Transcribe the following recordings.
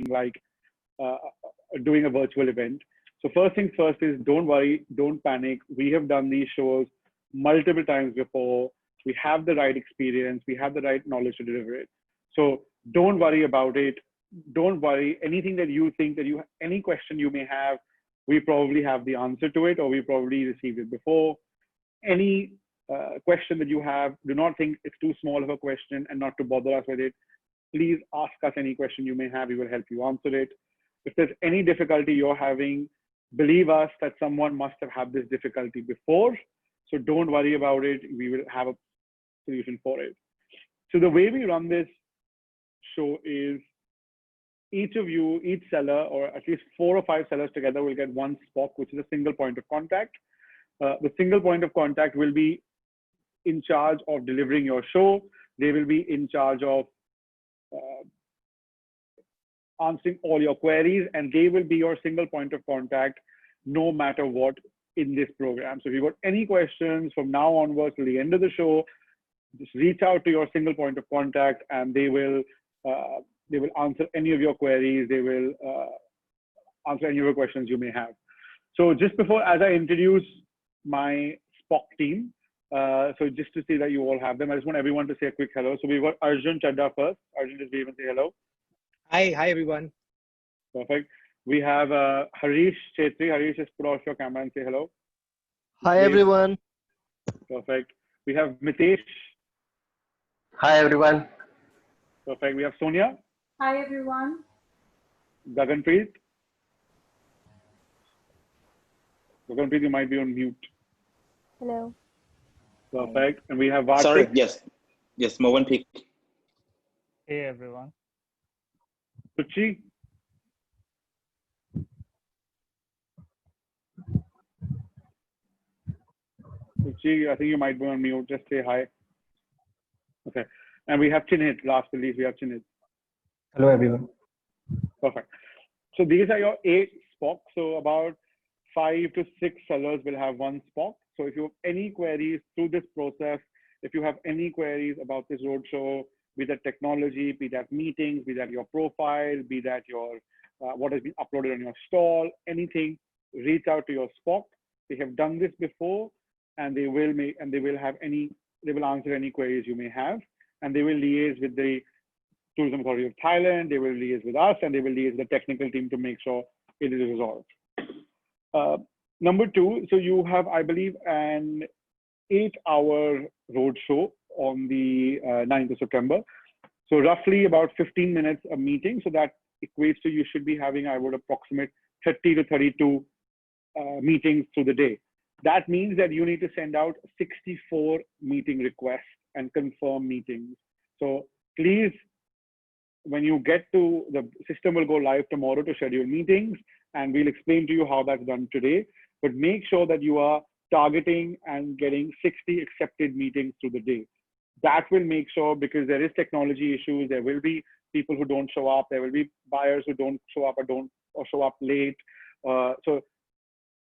like doing a virtual event. So first things first is don't worry, don't panic. We have done these shows multiple times before. We have the right experience. We have the right knowledge to deliver it. So don't worry about it. Don't worry. Anything that you think that any question you may have, we probably have the answer to it, or we probably received it before. Any question that you have, do not think it's too small of a question and not to bother us with it. Please ask us any question you may have. We will help you answer it. If there's any difficulty you're having, believe us that someone must have had this difficulty before. So don't worry about it. We will have a solution for it. So the way we run this show is each of you, each seller, or at least 4 or 5 sellers together will get one SPOC, which is a single point of contact. The single point of contact will be in charge of delivering your show. They will be in charge of answering all your queries, and they will be your single point of contact no matter what in this program. So if you've got any questions from now onwards to the end of the show, just reach out to your single point of contact, and they will answer any of your queries. They will answer any of your questions you may have. So just before, as I introduce my SPOC team, so just to see that you all have them, I just want everyone to say a quick hello. So we've got Arjun Chadda first. Arjun, just even say hello. Hi everyone. Perfect. We have Harish Chetri. Harish, just put off your camera and say hello. Hi everyone. Perfect. We have Mitesh. Hi everyone. Perfect. We have Sonia. Hi everyone. Gaganpreet. Gaganpreet, you might be on mute. Hello. Perfect. And we have Vartik. Sorry, yes, Mohan Peak. Hey everyone. Suchi. Suchi, I think you might be on mute. Just say hi. Okay. And we have Chinit. Last but least, we have Chinit. Hello everyone. Perfect. So these are your 8 SPOCs. So about 5 to 6 sellers will have one SPOC. So if you have any queries through this process, if you have any queries about this roadshow, be that technology, be that meetings, be that your profile, be that your what has been uploaded on your stall, anything, reach out to your SPOC. They have done this before, and they will answer any queries you may have, and they will liaise with the Tourism Authority of Thailand. They will liaise with us, and they will liaise with the technical team to make sure it is resolved. Number 2, so you have, I believe, an 8-hour roadshow on the 9th of September. So roughly about 15 minutes a meeting. So that equates to you should be having, I would approximate 30 to 32 meetings through the day. That means that you need to send out 64 meeting requests and confirm meetings. So please, when you get to, the system will go live tomorrow to schedule meetings, and we'll explain to you how that's done today. But make sure that you are targeting and getting 60 accepted meetings through the day. That will make sure, because there is technology issues, there will be people who don't show up, there will be buyers who don't show up or show up late. So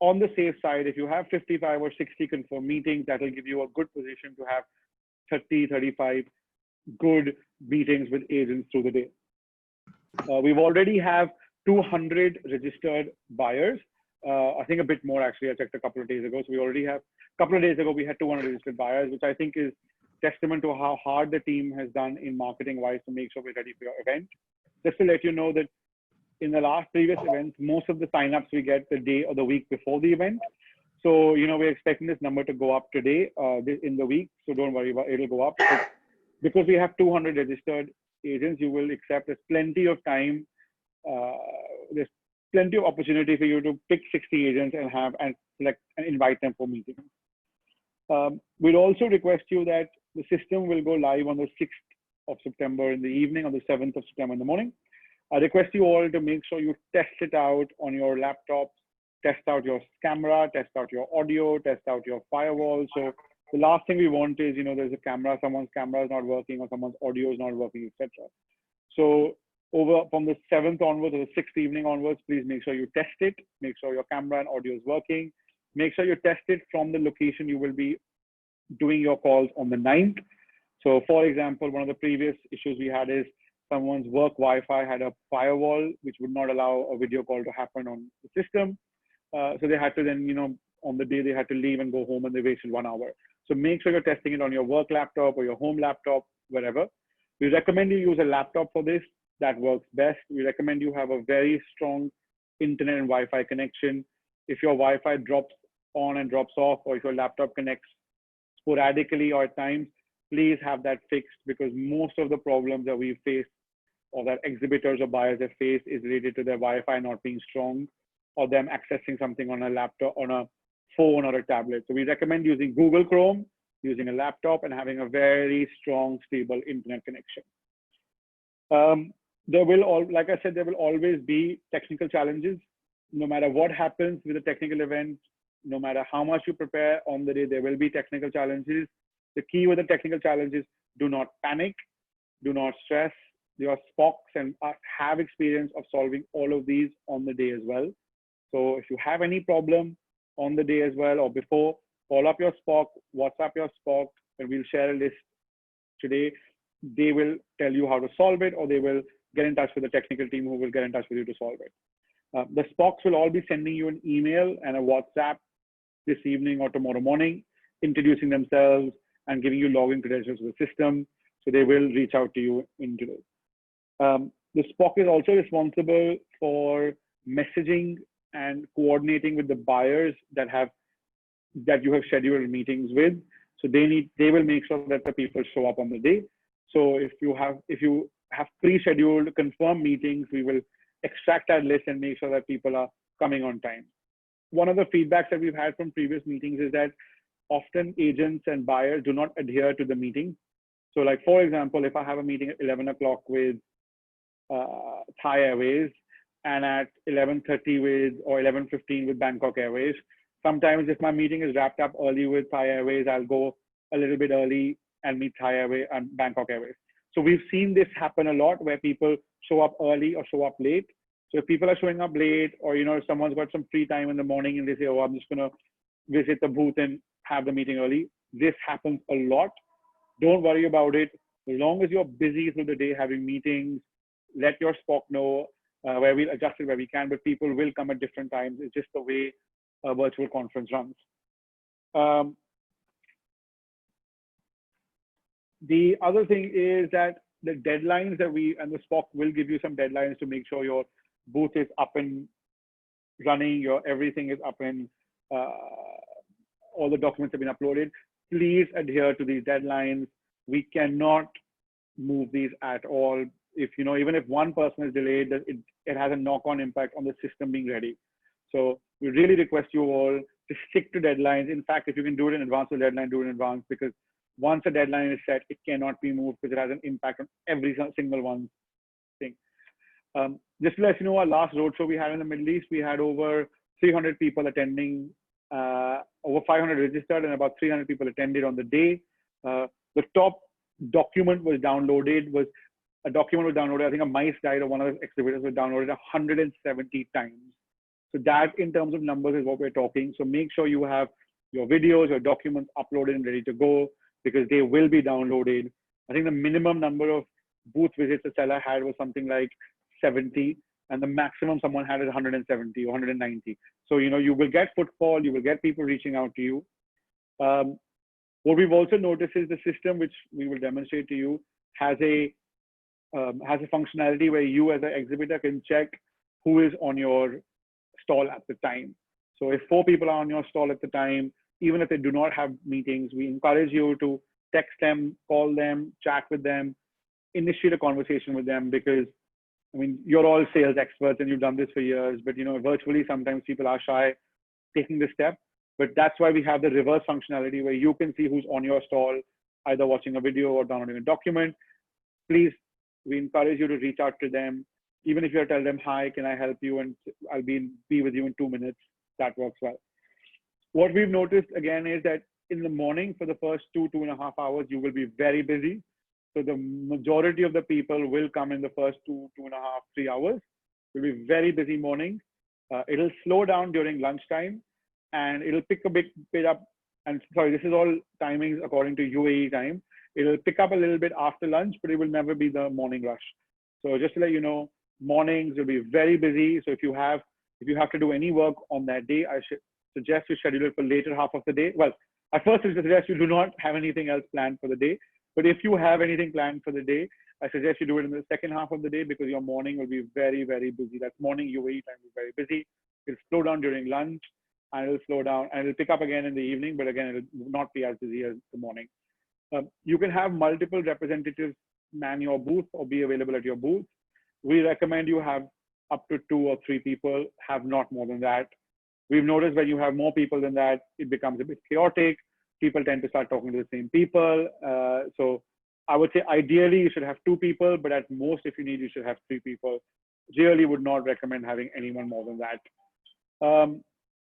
on the safe side, if you have 55 or 60 confirmed meetings, that will give you a good position to have 30, 35 good meetings with agents through the day. We've already have 200 registered buyers. I think a bit more actually. I checked a couple of days ago. So we already have, a couple of days ago, we had 200 registered buyers, which I think is testament to how hard the team has done in marketing wise to make sure we're ready for your event. Just to let you know that in the previous events, most of the signups we get the day or the week before the event. So, we're expecting this number to go up today in the week. So don't worry about it, it'll go up. But because we have 200 registered agents, you will accept there's plenty of time. There's plenty of opportunity for you to pick 60 agents and select and invite them for meetings. We'll also request you that the system will go live on the 6th of September in the evening, on the 7th of September in the morning. I request you all to make sure you test it out on your laptops, test out your camera, test out your audio, test out your firewall. So the last thing we want is, there's a camera, someone's camera is not working or someone's audio is not working, etc. So from the 7th onwards or the 6th evening onwards, please make sure you test it. Make sure your camera and audio is working. Make sure you test it from the location you will be doing your calls on the 9th. So for example, one of the previous issues we had is someone's work Wi-Fi had a firewall, which would not allow a video call to happen on the system. So they had to then, on the day they had to leave and go home and they wasted 1 hour. So make sure you're testing it on your work laptop or your home laptop, wherever. We recommend you use a laptop for this. That works best. We recommend you have a very strong internet and Wi-Fi connection. If your Wi-Fi drops on and drops off, or if your laptop connects sporadically or at times, please have that fixed, because most of the problems that we face or that exhibitors or buyers have faced is related to their Wi-Fi not being strong or them accessing something on a laptop, on a phone or a tablet. So we recommend using Google Chrome, using a laptop, and having a very strong, stable internet connection. Like I said, there will always be technical challenges. No matter what happens with a technical event, no matter how much you prepare on the day, there will be technical challenges. The key with the technical challenges: do not panic, do not stress. Your SPOCs and have experience of solving all of these on the day as well. So if you have any problem on the day as well or before, call up your SPOC, WhatsApp your SPOC, and we'll share a list today. They will tell you how to solve it, or they will get in touch with the technical team who will get in touch with you to solve it. The SPOCs will all be sending you an email and a WhatsApp this evening or tomorrow morning, introducing themselves and giving you login credentials to the system. So they will reach out to you in today. The SPOC is also responsible for messaging and coordinating with the buyers that you have scheduled meetings with. So they will make sure that the people show up on the day. So if you have pre-scheduled confirmed meetings, we will extract that list and make sure that people are coming on time. One of the feedbacks that we've had from previous meetings is that often agents and buyers do not adhere to the meeting. So like, for example, if I have a meeting at 11 o'clock with Thai Airways and at 11:30 with or 11:15 with Bangkok Airways, sometimes if my meeting is wrapped up early with Thai Airways, I'll go a little bit early and meet Thai Airways and Bangkok Airways. So we've seen this happen a lot, where people show up early or show up late. So if people are showing up late, or if someone's got some free time in the morning and they say, oh, I'm just going to visit the booth and have the meeting early, this happens a lot. Don't worry about it. As long as you're busy through the day having meetings, let your SPOC know, where we'll adjust it where we can, but people will come at different times. It's just the way a virtual conference runs. The other thing is that the deadlines that and the SPOC will give you some deadlines to make sure your booth is up and running, everything is up and all the documents have been uploaded. Please adhere to these deadlines. We cannot move these at all. If even if one person is delayed, it has a knock-on impact on the system being ready. So we really request you all to stick to deadlines. In fact, if you can do it in advance of the deadline, do it in advance, because once a deadline is set, it cannot be moved because it has an impact on every single one thing. Just to let you know, our last roadshow we had in the Middle East, we had over 300 people attending, over 500 registered, and about 300 people attended on the day. The top document was downloaded, I think a mice died of one of the exhibitors was downloaded 170 times. So that in terms of numbers is what we're talking. So make sure you have your videos, your documents uploaded and ready to go, because they will be downloaded. I think the minimum number of booth visits a seller had was something like 70, and the maximum someone had is 170 or 190. So, you will get footfall, you will get people reaching out to you. What we've also noticed is the system, which we will demonstrate to you, has a functionality where you as an exhibitor can check who is on your stall at the time. So if 4 people are on your stall at the time, even if they do not have meetings, we encourage you to text them, call them, chat with them, initiate a conversation with them, because you're all sales experts and you've done this for years, but virtually sometimes people are shy taking this step. But that's why we have the reverse functionality where you can see who's on your stall, either watching a video or downloading a document. Please, we encourage you to reach out to them. Even if you tell them, hi, can I help you? And I'll be with you in 2 minutes. That works well. What we've noticed again is that in the morning for the first 2.5 hours, you will be very busy. So the majority of the people will come in the first 2.5, 3 hours. It will be very busy morning. It'll slow down during lunchtime, and it'll pick a bit up. And sorry, this is all timings according to UAE time. It'll pick up a little bit after lunch, but it will never be the morning rush. So just to let you know, mornings will be very busy. So if you have to do any work on that day, I should suggest you schedule it for later half of the day. Well, at first I suggest you do not have anything else planned for the day. But if you have anything planned for the day, I suggest you do it in the second half of the day because your morning will be very, very busy. That's morning UAE time is very busy. It'll slow down during lunch and it'll slow down and it'll pick up again in the evening, but again, it'll not be as busy as the morning. You can have multiple representatives man your booth or be available at your booth. We recommend you have up to 2 or 3 people, have not more than that. We've noticed when you have more people than that, it becomes a bit chaotic. People tend to start talking to the same people. So I would say ideally you should have 2 people, but at most if you need, you should have 3 people. Really would not recommend having anyone more than that.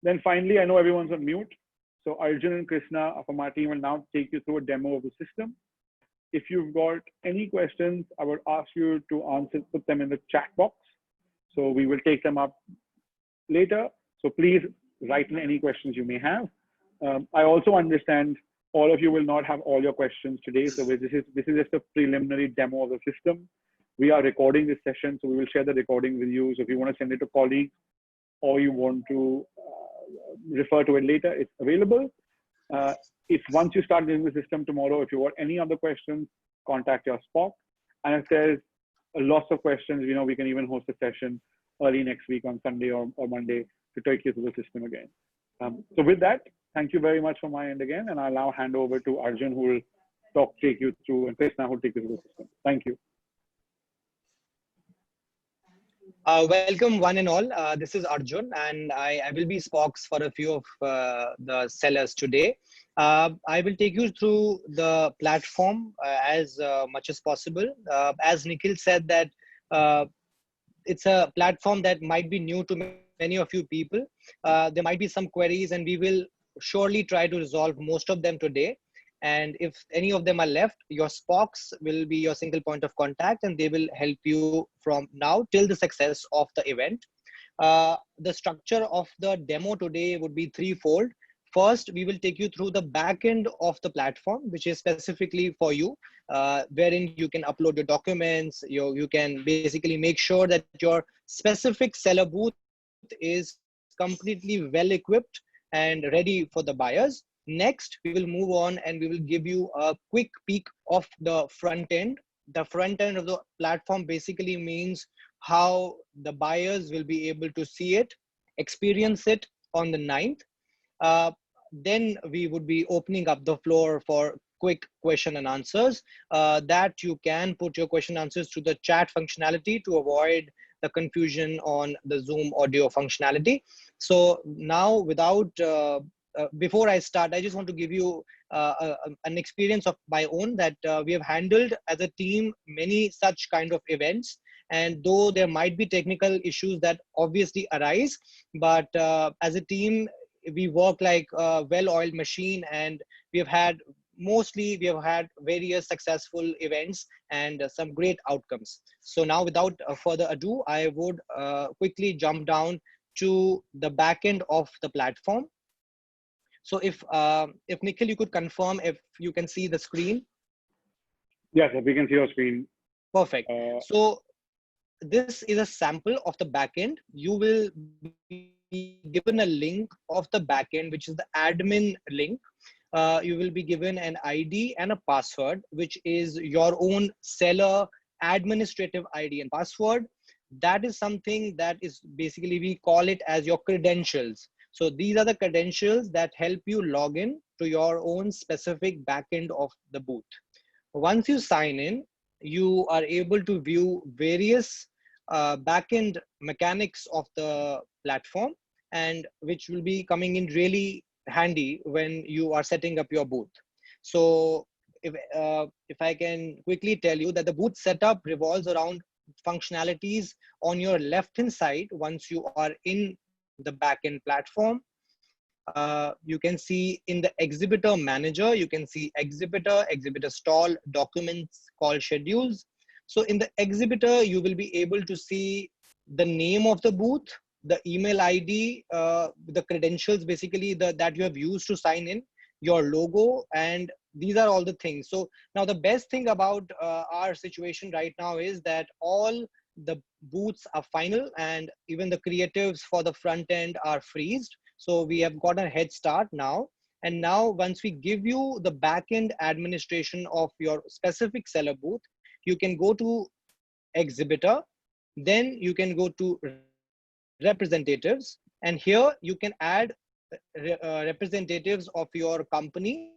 Then finally, I know everyone's on mute. So Arjun and Krishna from our team will now take you through a demo of the system. If you've got any questions, I would ask you to put them in the chat box. So we will take them up later. So please write in any questions you may have. I also understand all of you will not have all your questions today. So this is just a preliminary demo of the system. We are recording this session, so we will share the recording with you. So if you want to send it to colleagues or you want to refer to it later, it's available. If once you start using the system tomorrow, if you want any other questions, contact your Spock. And if there's lots of questions, we can even host a session early next week on Sunday or Monday to take you through the system again. So with that, thank you very much from my end again. And I'll now hand over to Arjun, who will take you through, and Krishna, who will take you through the system. Thank you. Welcome one and all. This is Arjun, and I will be Spox for a few of the sellers today. I will take you through the platform as much as possible. As Nikhil said that it's a platform that might be new to many of you people. There might be some queries and we will surely try to resolve most of them today. And if any of them are left, your Spox will be your single point of contact and they will help you from now till the success of the event. The structure of the demo today would be threefold. First, we will take you through the back end of the platform, which is specifically for you, wherein you can upload your documents. You can basically make sure that your specific seller booth is completely well equipped and ready for the buyers. Next, we will move on and we will give you a quick peek of the front end. The front end of the platform basically means how the buyers will be able to see it, experience it on the 9th. Then we would be opening up the floor for quick question and answers that you can put your question answers to the chat functionality to avoid the confusion on the Zoom audio functionality. So now without before I start, I just want to give you an experience of my own that we have handled as a team many such kind of events. And though there might be technical issues that obviously arise, but as a team, we work like a well-oiled machine, and we have had various successful events and some great outcomes. So now without further ado, I would quickly jump down to the back end of the platform. So if Nikhil, you could confirm if you can see the screen. Yes, we can see your screen. Perfect. So this is a sample of the backend. You will be given a link of the backend, which is the admin link. You will be given an ID and a password, which is your own seller administrative ID and password. That is something that is basically, we call it as your credentials. So these are the credentials that help you log in to your own specific backend of the booth. Once you sign in, you are able to view various backend mechanics of the platform, and which will be coming in really handy when you are setting up your booth. So if I can quickly tell you that the booth setup revolves around functionalities on your left hand side. Once you are in the backend platform, you can see in the exhibitor manager, you can see exhibitor stall, documents, call schedules. So in the exhibitor, you will be able to see the name of the booth, the email ID, the credentials basically that you have used to sign in, your logo, and these are all the things. So now the best thing about our situation right now is that all the booths are final and even the creatives for the front end are freezed. So we have got a head start now. And now once we give you the backend administration of your specific seller booth, you can go to exhibitor, then you can go to representatives, and here you can add representatives of your company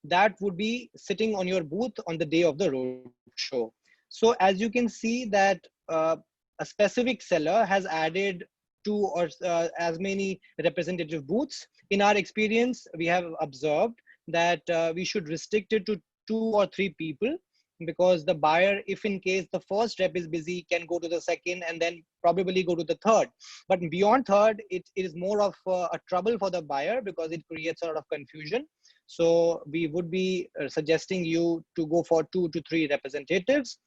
that would be sitting on your booth on the day of the roadshow. So as you can see that a specific seller has added two or as many representative booths. In our experience, we have observed that we should restrict it to 2 or 3 people, because the buyer, if in case the first rep is busy, can go to the second and then probably go to the third. But beyond third, it is more of a trouble for the buyer because it creates a lot of confusion. So we would be suggesting you to go for 2 to 3 representatives.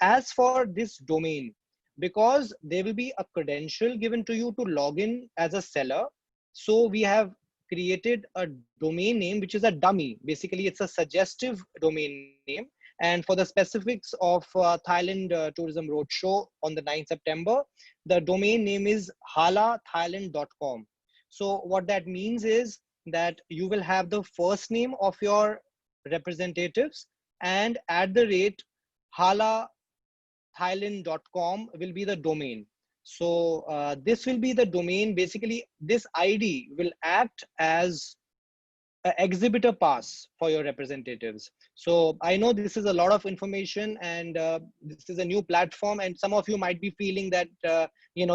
As for this domain, because there will be a credential given to you to log in as a seller, so we have created a domain name which is a dummy. Basically, it's a suggestive domain name. And for the specifics of Thailand Tourism Roadshow on the 9th September, the domain name is halathailand.com. So what that means is that you will have the first name of your representatives and @halathailand.com will be the domain. So this will be the domain. Basically, this ID will act as an exhibitor pass for your representatives. So I know this is a lot of information and this is a new platform, and some of you might be feeling that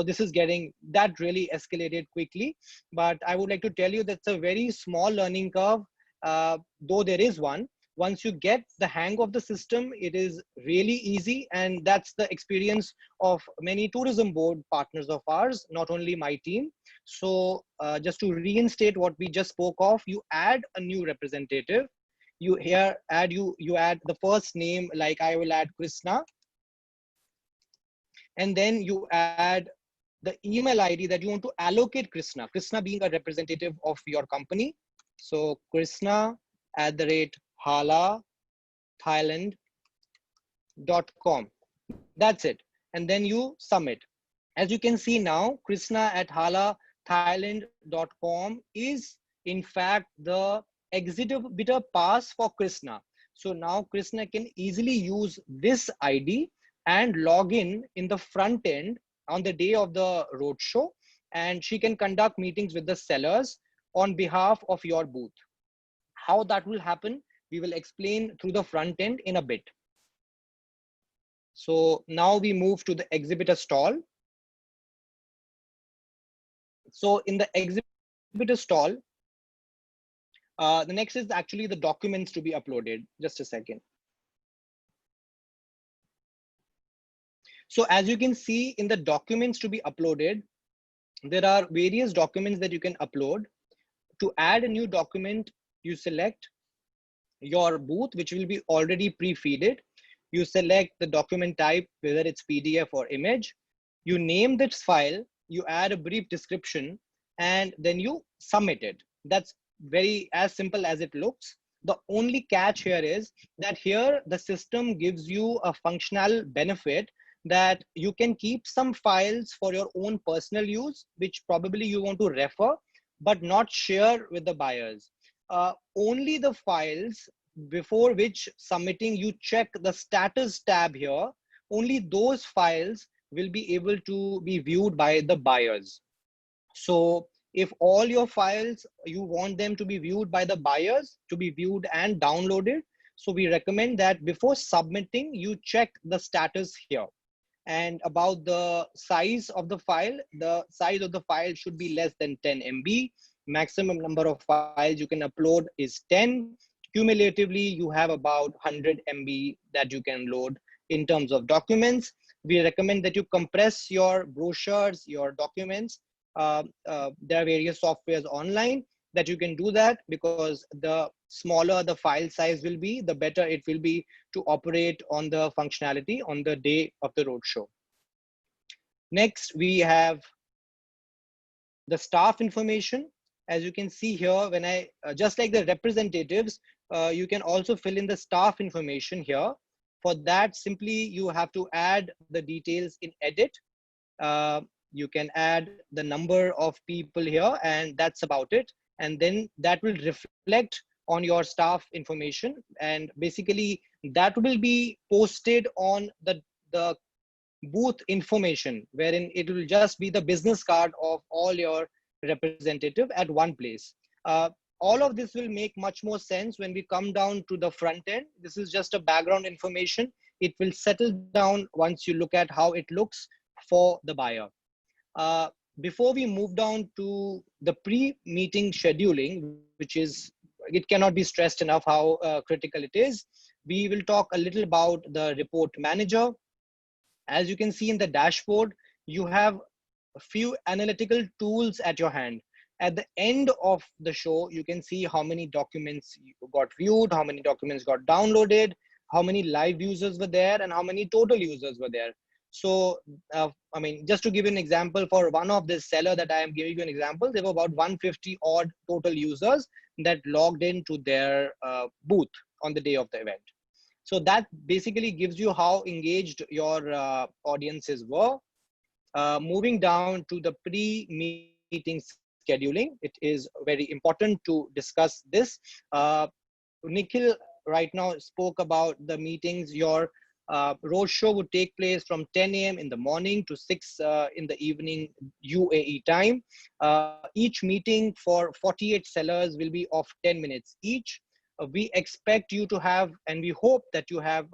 this is getting that really escalated quickly. But I would like to tell you that's a very small learning curve, though there is one. Once you get the hang of the system, it is really easy, and that's the experience of many tourism board partners of ours, not only my team. So just to reinstate what we just spoke of, you add a new representative. You add the first name, like I will add Krishna, and then you add the email ID that you want to allocate Krishna being a representative of your company. So krishna@halathailand.com. That's it. And then you submit. As you can see now, krishna@halathailand.com is in fact the exhibitor pass for Krishna. So now Krishna can easily use this ID and log in the front end on the day of the roadshow, and she can conduct meetings with the sellers on behalf of your booth. How that will happen, we will explain through the front end in a bit. So now we move to the exhibitor stall. So in the exhibitor stall, the next is actually the documents to be uploaded. Just a second. So as you can see in the documents to be uploaded, there are various documents that you can upload. To add a new document, you select your booth, which will be already pre-feeded. You select the document type, whether it's PDF or image. You name this file, you add a brief description, and then you submit it. That's very as simple as it looks. The only catch here is that here the system gives you a functional benefit that you can keep some files for your own personal use, which probably you want to refer, but not share with the buyers. Only the files before which submitting you check the status tab here, only those files will be able to be viewed by the buyers. So if all your files, you want them to be viewed by the buyers, to be viewed and downloaded, so we recommend that before submitting, you check the status here. And about the size of the file should be less than 10 MB. Maximum number of files you can upload is 10. Cumulatively, you have about 100 MB that you can load in terms of documents. We recommend that you compress your brochures, your documents. There are various softwares online that you can do that, because the smaller the file size will be, the better it will be to operate on the functionality on the day of the roadshow. Next, we have the staff information. As you can see here, when I just like the representatives, you can also fill in the staff information here. For that, simply you have to add the details in edit. You can add the number of people here, and that's about it. And then that will reflect on your staff information, and basically that will be posted on the booth information, wherein it will just be the business card of all your representative at one place. All of this will make much more sense when we come down to the front end. This is just a background information. It will settle down once you look at how it looks for the buyer. Before we move down to the pre-meeting scheduling, which is, it cannot be stressed enough how critical it is, we will talk a little about the report manager. As you can see in the dashboard, you have a few analytical tools at your hand. At the end of the show, you can see how many documents got viewed, how many documents got downloaded, how many live users were there, and how many total users were there. So, I mean, just to give you an example, for one of this seller that I am giving you an example, there were about 150 odd total users that logged into their booth on the day of the event. So that basically gives you how engaged your audiences were. Moving down to the pre-meeting scheduling, it is very important to discuss this. Nikhil right now spoke about the meetings. Your roadshow would take place from 10 a.m. in the morning to 6 in the evening UAE time. Each meeting for 48 sellers will be of 10 minutes each. We expect you to have, and we hope that you have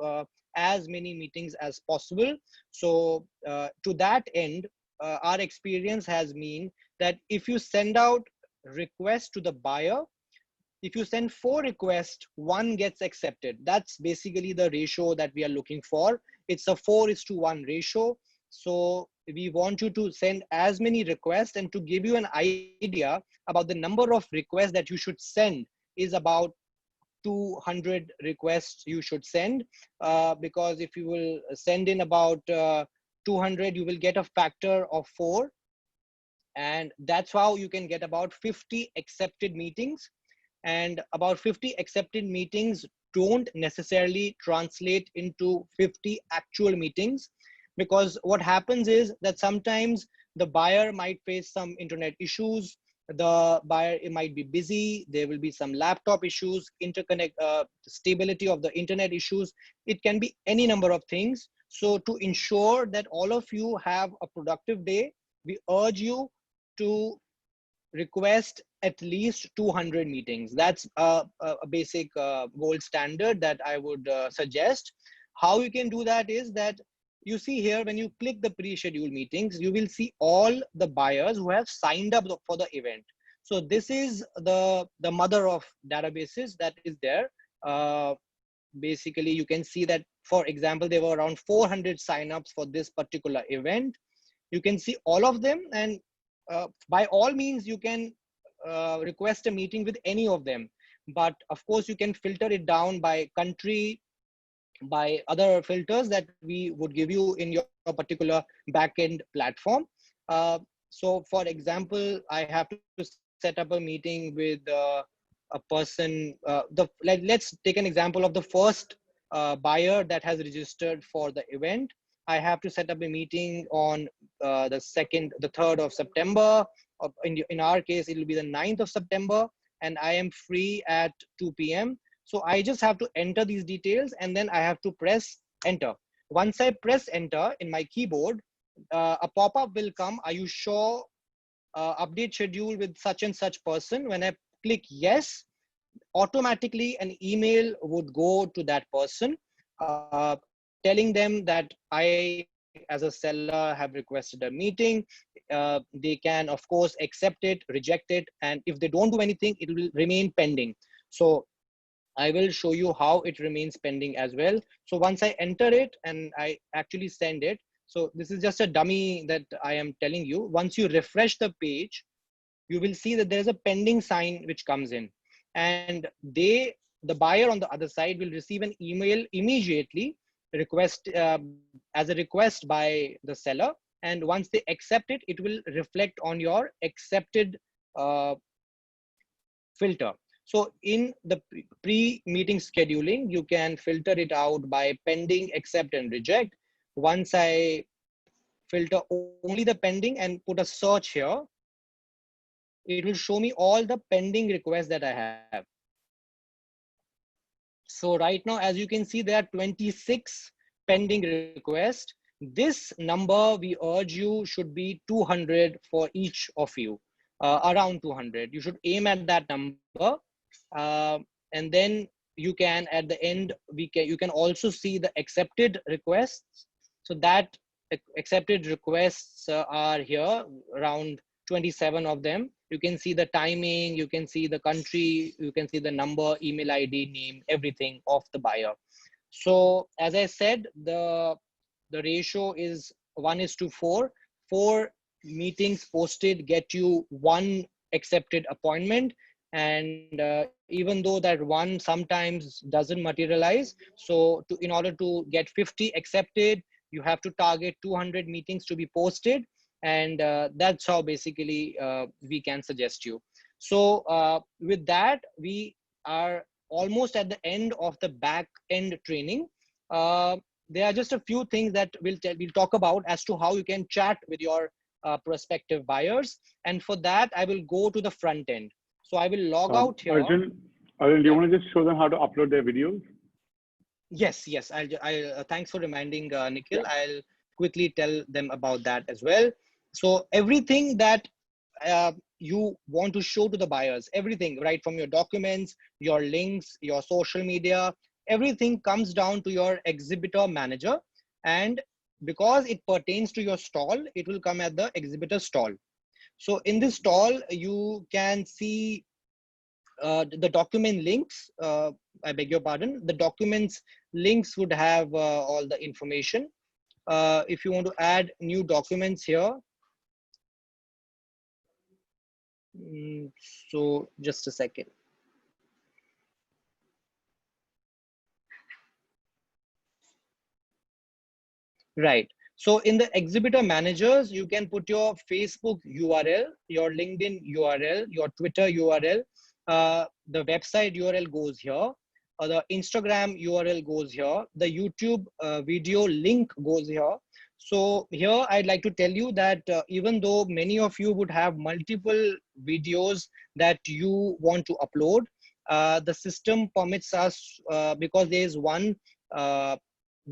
as many meetings as possible. So to that end, our experience has been that if you send out requests to the buyer, if you send 4 requests, 1 gets accepted. That's basically the ratio that we are looking for. It's a 4:1 ratio. So we want you to send as many requests, and to give you an idea about the number of requests that you should send is about 200 requests you should send, because if you will send in about 200, you will get a factor of 4, and that's how you can get about 50 accepted meetings. And about 50 accepted meetings don't necessarily translate into 50 actual meetings, because what happens is that sometimes the buyer might face some internet issues, the buyer, it might be busy, there will be some laptop issues, interconnect stability of the internet issues, it can be any number of things. So to ensure that all of you have a productive day, we urge you to request at least 200 meetings. That's a basic gold standard that I would suggest. How you can do that is that you see here, when you click the pre-schedule meetings, you will see all the buyers who have signed up for the event. So this is the mother of databases that is there. Basically, you can see that, for example, there were around 400 signups for this particular event. You can see all of them, and by all means, you can request a meeting with any of them. But of course, you can filter it down by country, by other filters that we would give you in your particular backend platform. So for example, I have to set up a meeting with a person. Let's take an example of the first buyer that has registered for the event. I have to set up a meeting on the 3rd of September. In our case, it will be the 9th of September, and I am free at 2 p.m. So I just have to enter these details, and then I have to press enter. Once I press enter in my keyboard, a pop-up will come. Are you sure? Update schedule with such and such person. When I click yes, automatically an email would go to that person telling them that I, as a seller, have requested a meeting. They can, of course, accept it, reject it, and if they don't do anything, it will remain pending. So I will show you how it remains pending as well. So once I enter it and I actually send it, so this is just a dummy that I am telling you. Once you refresh the page, you will see that there's a pending sign which comes in, and the buyer on the other side will receive an email immediately request as a request by the seller. And once they accept it, it will reflect on your accepted filter. So in the pre-meeting scheduling, you can filter it out by pending, accept, and reject. Once I filter only the pending and put a search here, it will show me all the pending requests that I have. So right now, as you can see, there are 26 pending requests. This number, we urge you, should be 200 for each of you, around 200. You should aim at that number. And then you can, at the end, you can also see the accepted requests. So that accepted requests are here, around 27 of them. You can see the timing, you can see the country, you can see the number, email ID, name, everything of the buyer. So as I said, the ratio is 1:4. 4 meetings posted get you 1 accepted appointment. And even though that 1 sometimes doesn't materialize, so in order to get 50 accepted, you have to target 200 meetings to be posted. And that's how basically we can suggest you. So with that, we are almost at the end of the back end training. There are just a few things that we'll talk about as to how you can chat with your prospective buyers. And for that, I will go to the front end. So I will log out here. Arjun, do you want to just show them how to upload their videos? Yes. Thanks for reminding, Nikhil. Yeah. I'll quickly tell them about that as well. So everything that you want to show to the buyers, everything, right from your documents, your links, your social media, everything comes down to your exhibitor manager. And because it pertains to your stall, it will come at the exhibitor stall. So in this stall, you can see the document links. I beg your pardon. The documents links would have all the information. If you want to add new documents here, so just a second. Right. So in the exhibitor managers, you can put your Facebook URL, your LinkedIn URL, your Twitter URL. The website URL goes here. The Instagram URL goes here. The YouTube video link goes here. So here I'd like to tell you that even though many of you would have multiple videos that you want to upload, the system permits us because there is one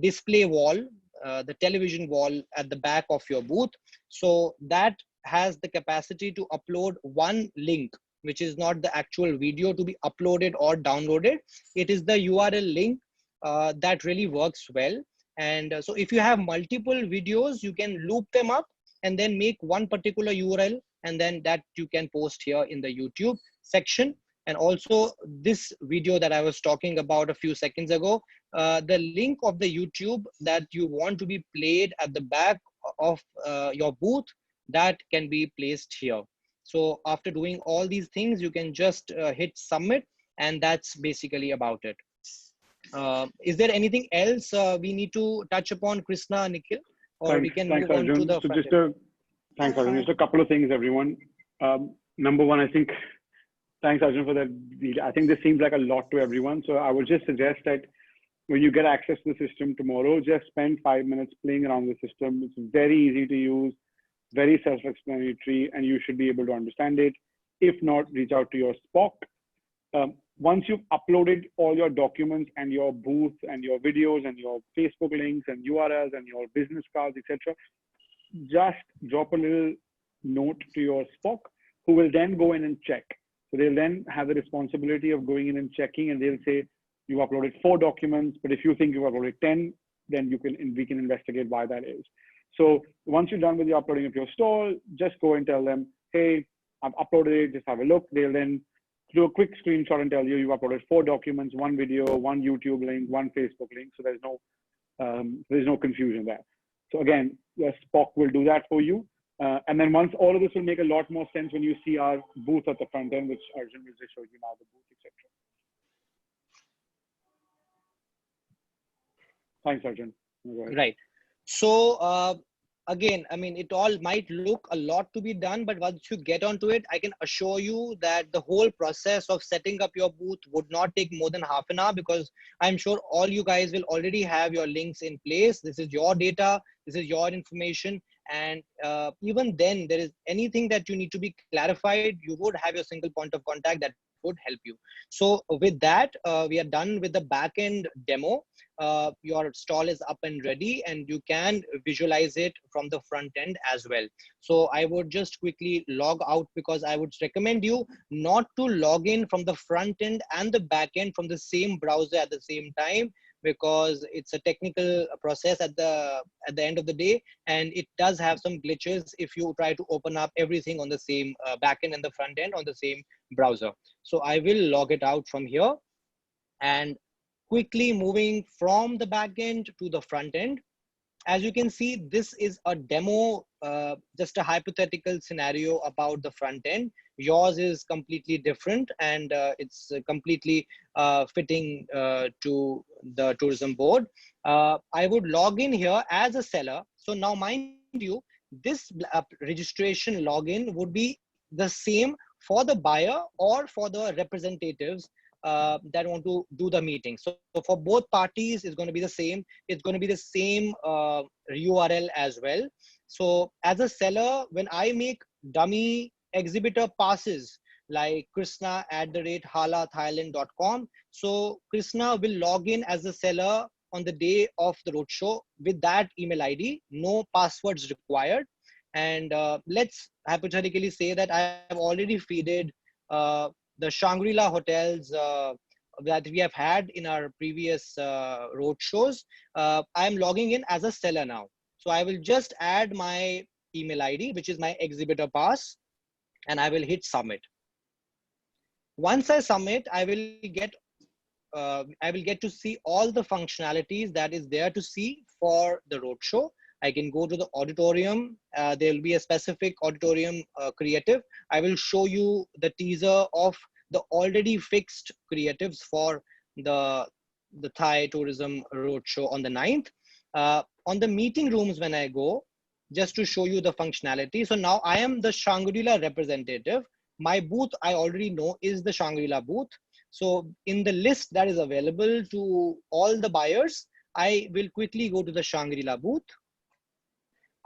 display wall, the television wall at the back of your booth. So that has the capacity to upload one link, which is not the actual video to be uploaded or downloaded. It is the URL link that really works well. And so if you have multiple videos, you can loop them up and then make one particular URL, and then that you can post here in the YouTube section. And also this video that I was talking about a few seconds ago, the link of the YouTube that you want to be played at the back of your booth, that can be placed here. So after doing all these things, you can just hit submit, and that's basically about it. Is there anything else we need to touch upon, Krishna, Nikhil, or we can move on to the front end? Thanks, Arjun. Just a couple of things, everyone. Number one, I think, thanks, Arjun, for that. I think this seems like a lot to everyone. So I would just suggest that when you get access to the system tomorrow, just spend 5 minutes playing around the system. It's very easy to use, very self-explanatory, and you should be able to understand it. If not, reach out to your Spock. Once you've uploaded all your documents and your booth and your videos and your Facebook links and URLs and your business cards, etc., just drop a little note to your Spock, who will then go in and check. So they'll then have the responsibility of going in and checking, and they'll say, you uploaded 4 documents, but if you think you uploaded 10, then we can investigate why that is. So once you're done with the uploading of your stall, just go and tell them, hey, I've uploaded it, just have a look. They'll then do a quick screenshot and tell you you've uploaded 4 documents, 1 video, 1 YouTube link, 1 Facebook link. So there's no confusion there. So again, the Spock will do that for you. And then once all of this will make a lot more sense when you see our booth at the front end, which Arjun will just show you now, the booth, etc. Thanks, Arjun. Right. So again, I mean, it all might look a lot to be done, but once you get onto it, I can assure you that the whole process of setting up your booth would not take more than half an hour, because I'm sure all you guys will already have your links in place. This is your data, this is your information. And even then, there is anything that you need to be clarified, you would have your single point of contact that would help you. So with that, we are done with the back end demo. Your stall is up and ready, and you can visualize it from the front end as well. So I would just quickly log out, because I would recommend you not to log in from the front end and the back end from the same browser at the same time, because it's a technical process at the end of the day, and it does have some glitches if you try to open up everything on the same back end and the front end on the same browser. So I will log it out from here, and quickly moving from the back end to the front end. As you can see, this is a demo, just a hypothetical scenario about the front end. Yours is completely different, and it's completely fitting to the tourism board. I would log in here as a seller. So now, mind you, this registration login would be the same for the buyer or for the representatives that want to do the meeting. So for both parties, it's going to be the same. It's going to be the same URL as well. So as a seller, when I make dummy exhibitor passes like krishna@halathailand.com, so Krishna will log in as a seller on the day of the roadshow with that email ID, no passwords required. And let's hypothetically say that I have already feeded the Shangri-La hotels that we have had in our previous road shows. I'm logging in as a seller now. So I will just add my email ID, which is my exhibitor pass, and I will hit submit. Once I submit, I will get to see all the functionalities that is there to see for the roadshow. I can go to the auditorium. There will be a specific auditorium creative. I will show you the teaser of the already fixed creatives for the Thai tourism roadshow on the 9th. On the meeting rooms, when I go, just to show you the functionality. So now I am the Shangri-La representative. My booth, I already know, is the Shangri-La booth. So in the list that is available to all the buyers, I will quickly go to the Shangri-La booth.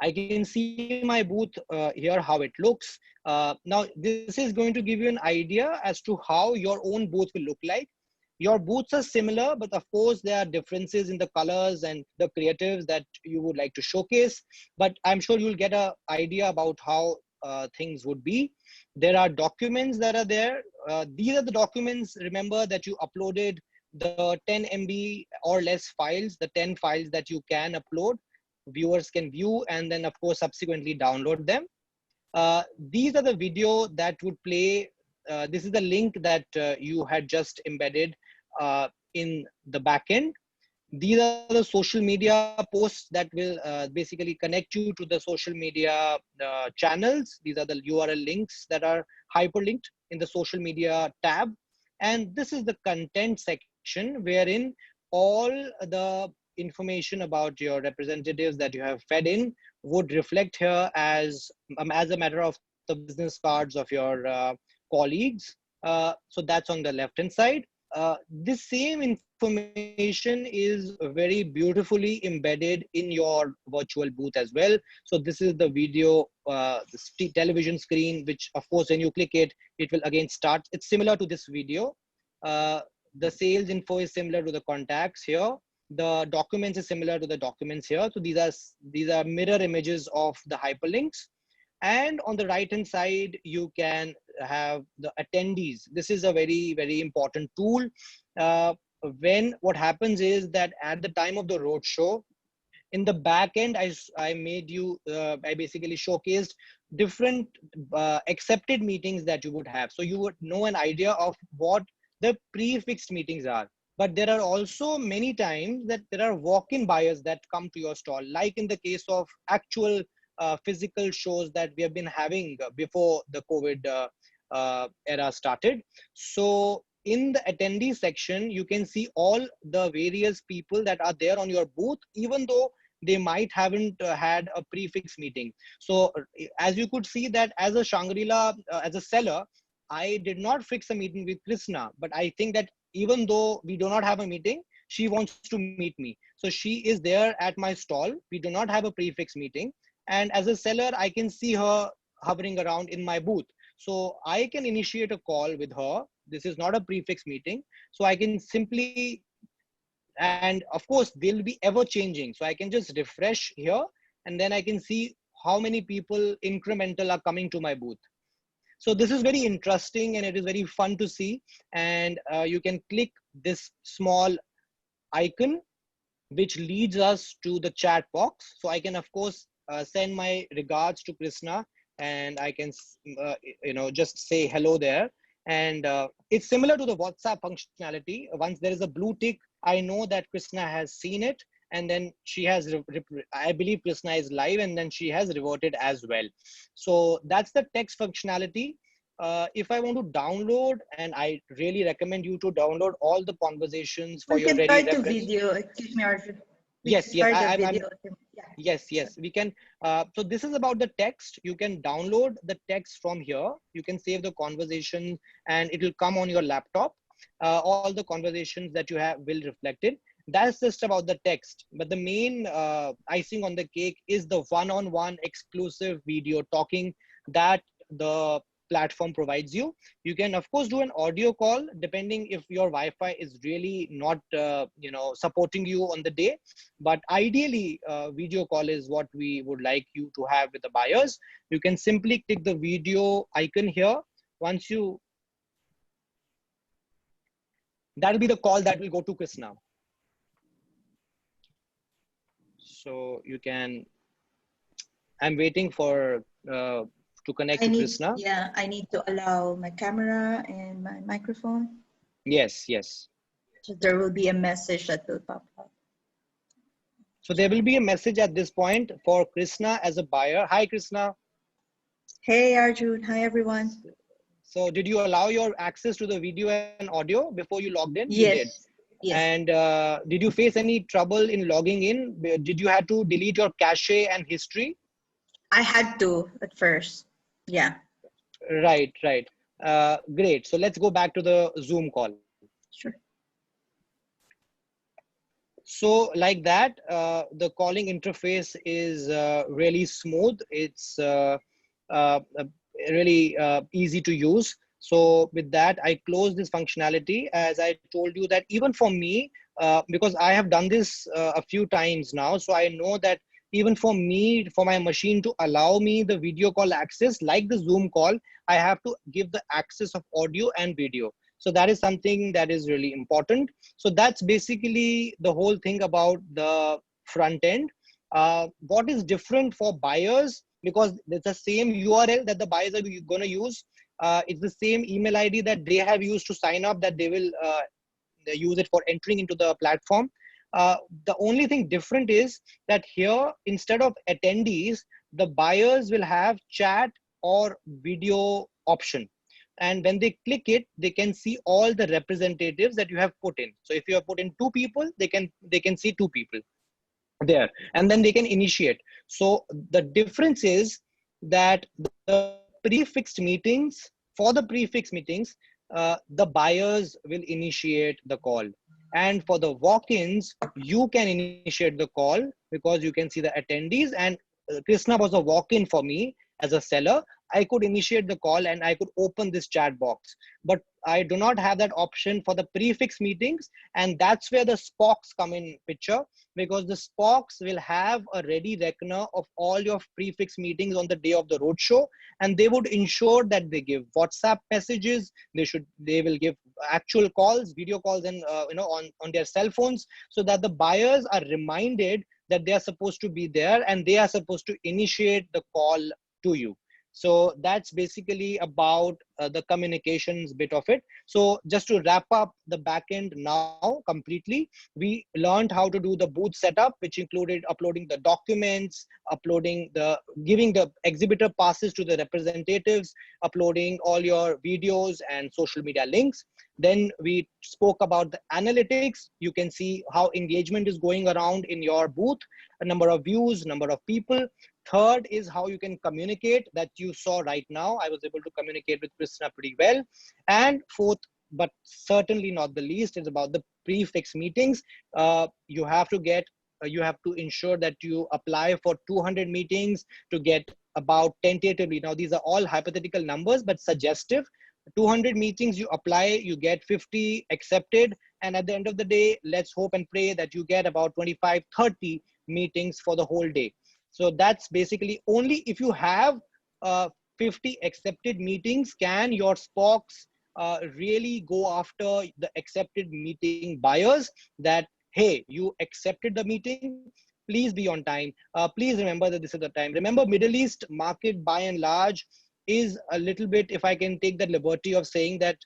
I can see my booth here, how it looks. Now, this is going to give you an idea as to how your own booth will look like. Your booths are similar, but of course, there are differences in the colors and the creatives that you would like to showcase. But I'm sure you'll get an idea about how things would be. There are documents that are there. These are the documents, remember, that you uploaded, the 10 MB or less files, the 10 files that you can upload. Viewers can view and then, of course, subsequently download them. These are the video that would play. This is the link that you had just embedded in the backend. These are the social media posts that will basically connect you to the social media channels. These are the URL links that are hyperlinked in the social media tab. And this is the content section wherein all the information about your representatives that you have fed in would reflect here as a matter of the business cards of your colleagues. So that's on the left hand side. This same information is very beautifully embedded in your virtual booth as well. So this is the video, the television screen, which of course, when you click it, it will again start. It's similar to this video. The sales info is similar to the contacts here. The documents is similar to the documents here. So these are mirror images of the hyperlinks. And on the right hand side, you can have the attendees. This is a very, very important tool. When what happens is that at the time of the roadshow, in the back end, I made you, I basically showcased different accepted meetings that you would have. So you would know an idea of what the prefixed meetings are. But there are also many times that there are walk-in buyers that come to your stall, like in the case of actual physical shows that we have been having before the COVID era started. So in the attendee section, you can see all the various people that are there on your booth, even though they might haven't had a prefix meeting. So as you could see that as a Shangri-La, as a seller, I did not fix a meeting with Krishna, but I think that even though we do not have a meeting, she wants to meet me. So she is there at my stall. We do not have a prefix meeting. And as a seller, I can see her hovering around in my booth. So I can initiate a call with her. This is not a prefix meeting. So I can simply, and of course, they'll be ever changing. So I can just refresh here, and then I can see how many people incremental are coming to my booth. So this is very interesting and it is very fun to see. And you can click this small icon, which leads us to the chat box. So I can, of course, send my regards to Krishna, and I can, just say hello there. And it's similar to the WhatsApp functionality. Once there is a blue tick, I know that Krishna has seen it. And then she has, I believe Krishna is live, and then she has reverted as well. So that's the text functionality. If I want to download, and I really recommend you to download all the conversations for We your can ready start the reference. video. Excuse me, Arjun. We Yes, can yes, start the I'm video. Yeah. yes, we can. So this is about the text. You can download the text from here. You can save the conversation and it will come on your laptop. All the conversations that you have will reflect it. That's just about the text. But the main icing on the cake is the one-on-one exclusive video talking that the platform provides you. You can of course do an audio call depending if your Wi-Fi is really not supporting you on the day. But ideally, video call is what we would like you to have with the buyers. You can simply click the video icon here. Once you, that'll be the call that will go to Krishna. So you can, I'm waiting for to connect to Krishna. Yeah, I need to allow my camera and my microphone. Yes, yes. So there will be a message that will pop up. So there will be a message at this point for Krishna as a buyer. Hi, Krishna. Hey, Arjun. Hi, everyone. So did you allow your access to the video and audio before you logged in? Yes. You did. Yes. And did you face any trouble in logging in? Did you have to delete your cache and history? I had to at first. Yeah. Right, right. Great. So let's go back to the Zoom call. Sure. So like that, the calling interface is really smooth. It's really easy to use. So with that, I close this functionality. As I told you that even for me, because I have done this a few times now, so I know that even for me, for my machine to allow me the video call access, like the Zoom call, I have to give the access of audio and video. So that is something that is really important. So that's basically the whole thing about the front end. What is different for buyers, because it's the same URL that the buyers are going to use. It's the same email ID that they have used to sign up, that they will use it for entering into the platform. The only thing different is that here, instead of attendees, the buyers will have chat or video option. And when they click it, they can see all the representatives that you have put in. So if you have put in 2 people, they can see 2 people there, and then they can initiate. So the difference is that the prefixed meetings, for the prefixed meetings, the buyers will initiate the call. And for the walk-ins, you can initiate the call because you can see the attendees. And Krishna was a walk-in for me as a seller. I could initiate the call and I could open this chat box. But I do not have that option for the prefix meetings. And that's where the Spocks come in picture, because the Spocks will have a ready reckoner of all your prefix meetings on the day of the roadshow. And they would ensure that they give WhatsApp messages. They will give actual calls, video calls, and on their cell phones, so that the buyers are reminded that they are supposed to be there and they are supposed to initiate the call to you. So that's basically about the communications bit of it. So just to wrap up the backend now completely, we learned how to do the booth setup, which included uploading the documents, giving the exhibitor passes to the representatives, uploading all your videos and social media links. Then we spoke about the analytics. You can see how engagement is going around in your booth, a number of views, number of people. Third is how you can communicate, that you saw right now. I was able to communicate with Krishna pretty well. And fourth, but certainly not the least, is about the prefix meetings. You have to ensure that you apply for 200 meetings to get about tentatively. Now, these are all hypothetical numbers, but suggestive. 200 meetings you apply, you get 50 accepted. And at the end of the day, let's hope and pray that you get about 25, 30 meetings for the whole day. So that's basically only if you have 50 accepted meetings can your Spox really go after the accepted meeting buyers, that, hey, you accepted the meeting, please be on time. Please remember that this is the time. Remember, Middle East market by and large is a little bit, if I can take the liberty of saying that,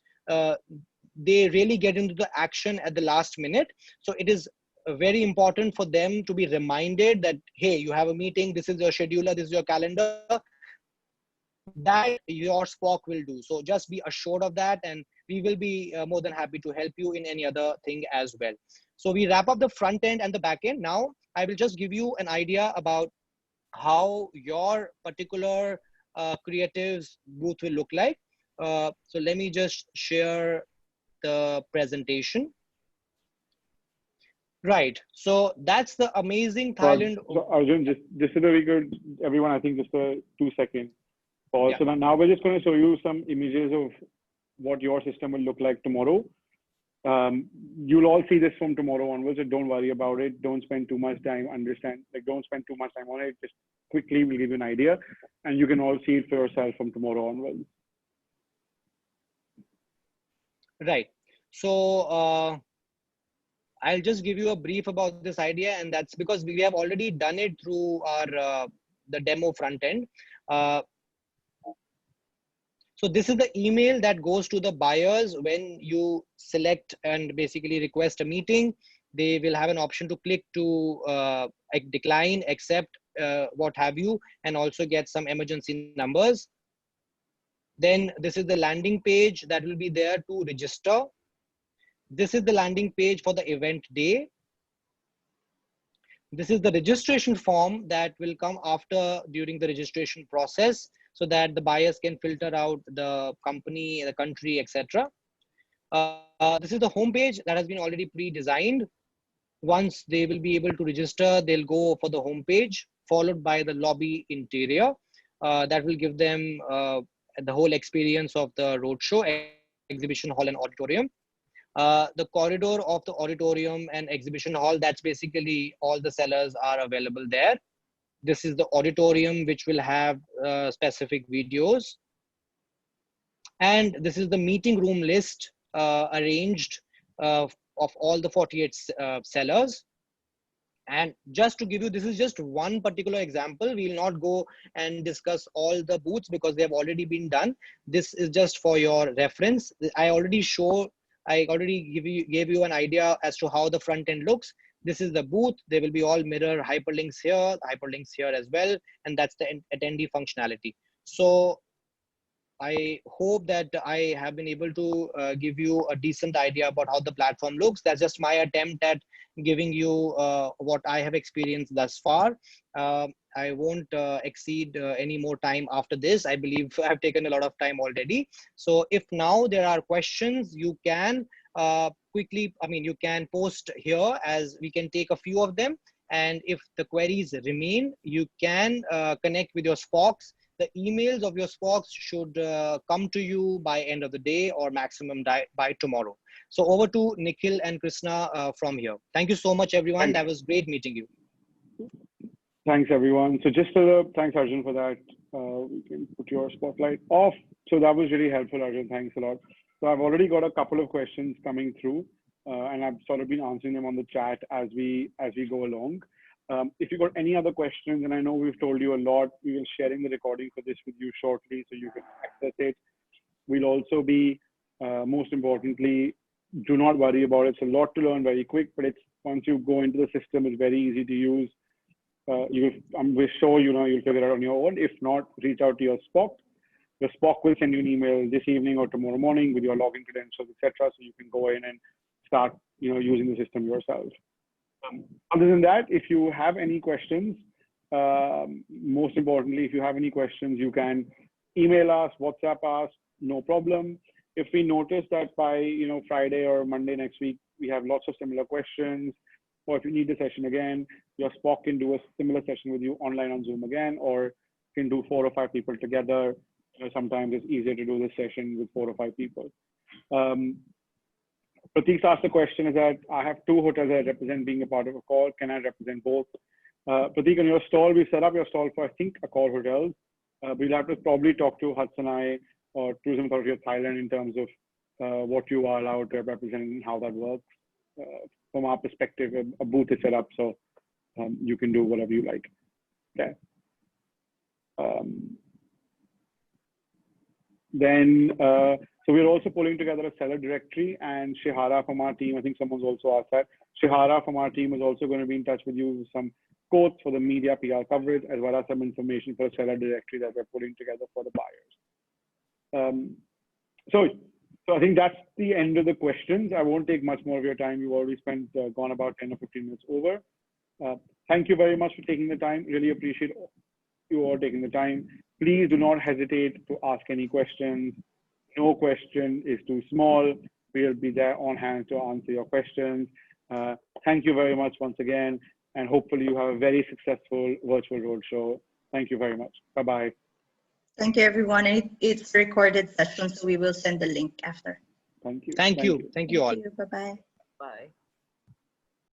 they really get into the action at the last minute. So it is very important for them to be reminded that, hey, you have a meeting, this is your scheduler, this is your calendar, that your Spock will do. So just be assured of that, and we will be more than happy to help you in any other thing as well. So we wrap up the front end and the back end. Now I will just give you an idea about how your particular creatives booth will look like. So let me just share the presentation. Right. So that's the amazing Thailand. So Arjun, just so that we could, everyone, I think just a 2-second pause. Yeah. So now we're just going to show you some images of what your system will look like tomorrow. You'll all see this from tomorrow onwards, so don't worry about it. Don't spend too much time, don't spend too much time on it. Just quickly, we'll give you an idea, and you can all see it for yourself from tomorrow onwards. Right. So I'll just give you a brief about this idea, and that's because we have already done it through our the demo front end. So this is the email that goes to the buyers when you select and basically request a meeting. They will have an option to click to decline, accept, what have you, and also get some emergency numbers. Then this is the landing page that will be there to register. This is the landing page for the event day. This is the registration form that will come after during the registration process, so that the buyers can filter out the company, the country, etc. This is the home page that has been already pre-designed. Once they will be able to register, they'll go for the home page, followed by the lobby interior. That will give them the whole experience of the roadshow, exhibition hall and auditorium. The corridor of the auditorium and exhibition hall, that's basically all the sellers are available there. This is the auditorium, which will have specific videos. And this is the meeting room list arranged of all the 48 sellers. And just to give you, this is just one particular example. We will not go and discuss all the booths because they have already been done. This is just for your reference. I already gave you an idea as to how the front end looks. This is the booth. There will be all mirror hyperlinks here as well. And that's the attendee functionality. So I hope that I have been able to give you a decent idea about how the platform looks. That's just my attempt at giving you what I have experienced thus far. I won't exceed any more time after this. I believe I've taken a lot of time already. So if now there are questions, you can quickly, you can post here, as we can take a few of them. And if the queries remain, you can connect with your Spox. The emails of your Spox should come to you by end of the day or maximum by tomorrow. So over to Nikhil and Krishna from here. Thank you so much, everyone. That was great meeting you. Thanks, everyone. So thanks, Arjun, for that. We can put your spotlight off. So that was really helpful, Arjun. Thanks a lot. So I've already got a couple of questions coming through, and I've sort of been answering them on the chat as we go along. If you've got any other questions, and I know we've told you a lot, we will sharing the recording for this with you shortly so you can access it. We'll also be, most importantly, do not worry about it. It's a lot to learn very quick, but it's once you go into the system, it's very easy to use. We're sure you'll figure it out on your own. If not, reach out to your Spock. The Spock will send you an email this evening or tomorrow morning with your login credentials, etc. So you can go in and start, using the system yourself. Other than that, if you have any questions, most importantly, if you have any questions, you can email us, WhatsApp us, no problem. If we notice that by Friday or Monday next week, we have lots of similar questions, or if you need the session again, your Spock can do a similar session with you online on Zoom again, or can do 4 or 5 people together. Sometimes it's easier to do this session with 4 or 5 people. Prateek asked the question is that I have 2 hotels I represent being a part of a call. Can I represent both? Prateek, on your stall, we set up your stall for, I think, Accor hotels. We'll have to probably talk to Hudson or Tourism Authority of Thailand in terms of what you are allowed to represent and how that works. From our perspective, a booth is set up, so you can do whatever you like. Okay. So we're also pulling together a seller directory, and Shihara from our team, I think someone's also asked that. Shihara from our team is also going to be in touch with you with some quotes for the media PR coverage, as well as some information for a seller directory that we're putting together for the buyers. So I think that's the end of the questions. I won't take much more of your time. You've already gone about 10 or 15 minutes over. Thank you very much for taking the time. Really appreciate you all taking the time. Please do not hesitate to ask any questions. No question is too small. We'll be there on hand to answer your questions. Thank you very much once again, and hopefully you have a very successful virtual roadshow. Thank you very much. Bye-bye. Thank you, everyone. It's a recorded session, so we will send the link after. Thank you. Thank you. Thank you all. Bye-bye. Bye.